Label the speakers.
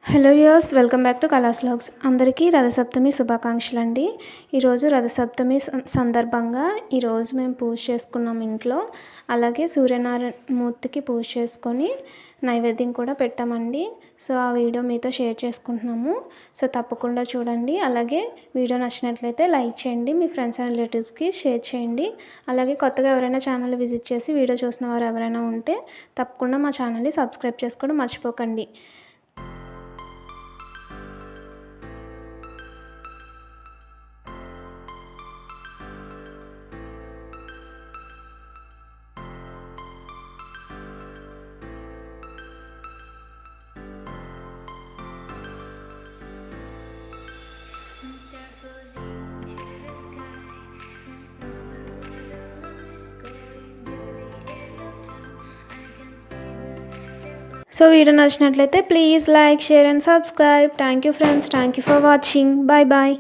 Speaker 1: Hello viewers, welcome back to Kala's vlogs. అందరికీ రథసప్తమి శుభాకాంక్షలు అండి. ఈరోజు రథసప్తమి సందర్భంగా ఈరోజు మేము పూజ చేసుకున్నాం ఇంట్లో. అలాగే సూర్యనారాయణ మూర్తికి పూజ చేసుకొని నైవేద్యం కూడా పెట్టామండి. సో ఆ వీడియో మీతో షేర్ చేసుకుంటున్నాము. సో తప్పకుండా చూడండి. అలాగే వీడియో నచ్చినట్లయితే లైక్ చేయండి, మీ ఫ్రెండ్స్ అండ్ రిలేటివ్స్కి షేర్ చేయండి. అలాగే కొత్తగా ఎవరైనా ఛానల్ విజిట్ చేసి వీడియో చూసిన వారు ఎవరైనా ఉంటే తప్పకుండా మా ఛానల్ని సబ్స్క్రైబ్ చేసుకోవడం మర్చిపోకండి. సో వీడియో నచ్చినట్లయితే please like, share and subscribe. Thank you friends. Thank you for watching. Bye bye.